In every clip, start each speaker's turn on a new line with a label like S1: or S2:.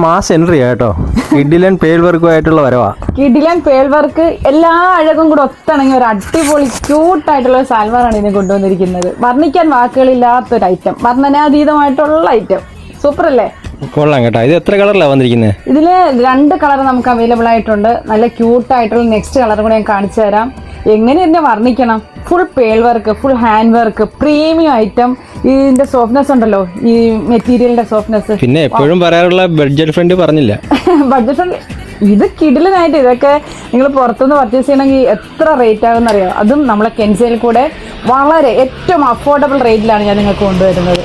S1: Mass entry കേട്ടോ. കിഡിലൻ pearl വർക്കുമായിട്ടുള്ള വരവാ.
S2: കിഡിലൻ പേൾ വർക്ക് എല്ലാ അഴകും കൂടെ ഒത്തിണങ്ങിയ ഒരു അടിപൊളി ക്യൂട്ടായിട്ടുള്ള ഒരു സാൽവാറാണ് ഇതിനെ കൊണ്ടുവന്നിരിക്കുന്നത്. വർണ്ണിക്കാൻ വാക്കുകളില്ലാത്തൊരു ഐറ്റം, വർണ്ണനാതീതമായിട്ടുള്ള ഐറ്റം. സൂപ്പർ അല്ലേ?
S1: കൊള്ളാം കേട്ടോ. ഇത് എത്ര കളറിലാണ് വന്നിരിക്കുന്നത്?
S2: ഇതില് 2 കളർ നമുക്ക് അവൈലബിൾ ആയിട്ടുണ്ട്. നല്ല ക്യൂട്ടായിട്ടുള്ള നെക്സ്റ്റ് കളർ കൂടെ ഞാൻ കാണിച്ചു തരാം. എങ്ങനെ ഇതിനെ വർണ്ണിക്കണം? Full pearl work, full hand work, premium item. ഇതിന്റെ സോഫ്റ്റ്നെസ് ഉണ്ടല്ലോ, ഈ മെറ്റീരിയലിന്റെ സോഫ്റ്റ്നെസ്.
S1: പിന്നെ എപ്പോഴും പറയാറുള്ള ബഡ്ജറ്റ് ഫ്രണ്ട് പറഞ്ഞില്ല.
S2: ബഡ്ജറ്റ് ഫ്രണ്ട് ഇത് കിഡിലിനായിട്ട്. ഇതൊക്കെ നിങ്ങൾ പുറത്തുനിന്ന് പർച്ചേസ് ചെയ്യണമെങ്കിൽ എത്ര റേറ്റ് ആകുമെന്ന് അറിയാം. അതും നമ്മളെ കെൻസയിൽ കൂടെ വളരെ ഏറ്റവും അഫോർഡബിൾ റേറ്റിലാണ് ഞാൻ നിങ്ങൾക്ക് കൊണ്ടുവരുന്നത്.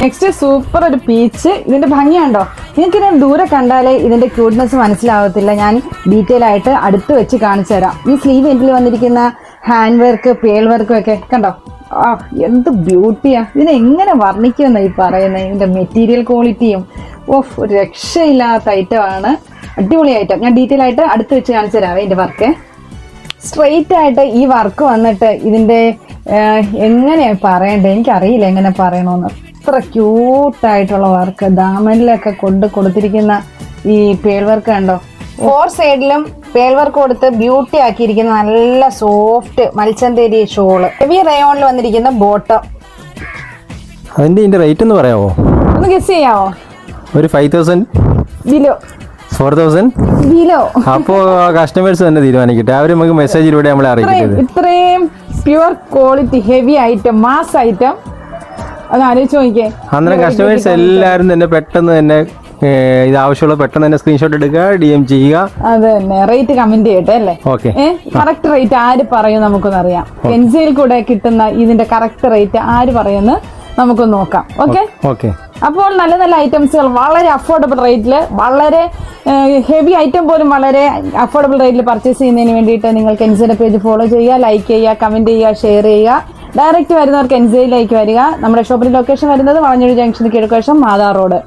S2: നെക്സ്റ്റ് സൂപ്പർ ഒരു പീച്ച്. ഇതിന്റെ ഭംഗിയുണ്ടോ? നിങ്ങൾക്ക് ഇതിനെ ദൂരെ കണ്ടാലേ ഇതിന്റെ ക്യൂട്ട്നെസ് മനസ്സിലാവത്തില്ല. ഞാൻ ഡീറ്റെയിൽ ആയിട്ട് അടുത്ത് വെച്ച് കാണിച്ചു തരാം. ഈ സ്ലീവ് എൻഡിൽ വന്നിരിക്കുന്ന ഹാൻഡ് വർക്ക്, പേൾ വർക്കും ഒക്കെ കണ്ടോ? എന്ത് ബ്യൂട്ടിയാ! ഇതിനെ എങ്ങനെ വർണ്ണിക്കുമെന്ന് ഈ പറയുന്നത്. ഇതിന്റെ മെറ്റീരിയൽ ക്വാളിറ്റിയും ഒരു രക്ഷയില്ലാത്ത ഐറ്റമാണ്. അടിപൊളി ഐറ്റം. ഞാൻ ഡീറ്റെയിൽ ആയിട്ട് അടുത്ത് വെച്ച് കാണിച്ചു തരാവേ. ഇതിന്റെ വർക്ക് സ്ട്രെയിറ്റ് ആയിട്ട് ഈ വർക്ക് വന്നിട്ട് ഇതിന്റെ എങ്ങനെയാ പറയണ്ടേ, എനിക്കറിയില്ല എങ്ങനെ പറയണമെന്ന്. അത്ര ക്യൂട്ടായിട്ടുള്ള വർക്ക്. ദാമനിലൊക്കെ കൊടുത്തിരിക്കുന്ന ഈ പേൾ വർക്ക് കണ്ടോ? 4 സൈഡിലും പേൾ വർക്ക് കൊടുത്ത് ബ്യൂട്ടി ആക്കിയിരിക്കുന്ന നല്ല സോഫ്റ്റ് മൽച്ചന്തേരി ഷോള്. ഹെവി റയോണിൽ വന്നിരിക്കുന്ന ബോട്ടം.
S1: അതിന്റെ റേറ്റ് ഒന്ന് പറയാമോ?
S2: ഒന്ന് ഗസ് ചെയ്യാവോ?
S1: ഒരു 5000
S2: ബിലോ.
S1: 4000
S2: ബിലോ.
S1: അപ്പോ കസ്റ്റമേഴ്സ് തന്നെ തീരുമാനിക്കട്ടെ. അവര് നമുക്ക് മെസ്സേജിലൂടെ നമ്മളെ അറിയിക്കുന്നത്.
S2: ഇത്രയും pure quality heavy item, mass item. അത് ആലോചിച്ച് നോക്കിയേ.
S1: അന്നേരം കസ്റ്റമേഴ്സ് എല്ലാവരും തന്നെ പെട്ടെന്ന് തന്നെ ഇത് ആവശ്യമുള്ള പെട്ടെന്ന് തന്നെ സ്ക്രീൻഷോട്ട് എടുക്കുക, DM ചെയ്യുക.
S2: അത് തന്നെ. റേറ്റ് കമന്റ് ചെയ്യട്ടെ അല്ലേ? കറക്റ്റ് റേറ്റ് ആര് പറയും നമുക്കൊന്ന് അറിയാം. കെൻസയിൽ കൂടെ കിട്ടുന്ന ഇതിന്റെ കറക്റ്റ് റേറ്റ് ആര് പറയുമെന്ന് നമുക്കൊന്ന് നോക്കാം. ഓക്കെ. അപ്പോൾ നല്ല നല്ല ഐറ്റംസുകൾ വളരെ അഫോർഡബിൾ റേറ്റിൽ, വളരെ ഹെവി ഐറ്റം പോലും വളരെ അഫോർഡബിൾ റേറ്റിൽ പർച്ചേസ് ചെയ്യുന്നതിന് വേണ്ടിയിട്ട് നിങ്ങൾ കെൻസയുടെ പേജ് ഫോളോ ചെയ്യുക, ലൈക്ക് ചെയ്യുക, കമന്റ് ചെയ്യുക, ഷെയർ ചെയ്യുക. ഡയറക്റ്റ് വരുന്നവർക്ക് കെൻസയിലേക്ക് വരിക. നമ്മുടെ ഷോപ്പിന്റെ ലൊക്കേഷൻ വരുന്നത് വളഞ്ഞൂർ ജംഗ്ഷൻ കിഴക്കുവശം മാതാർ റോഡ്.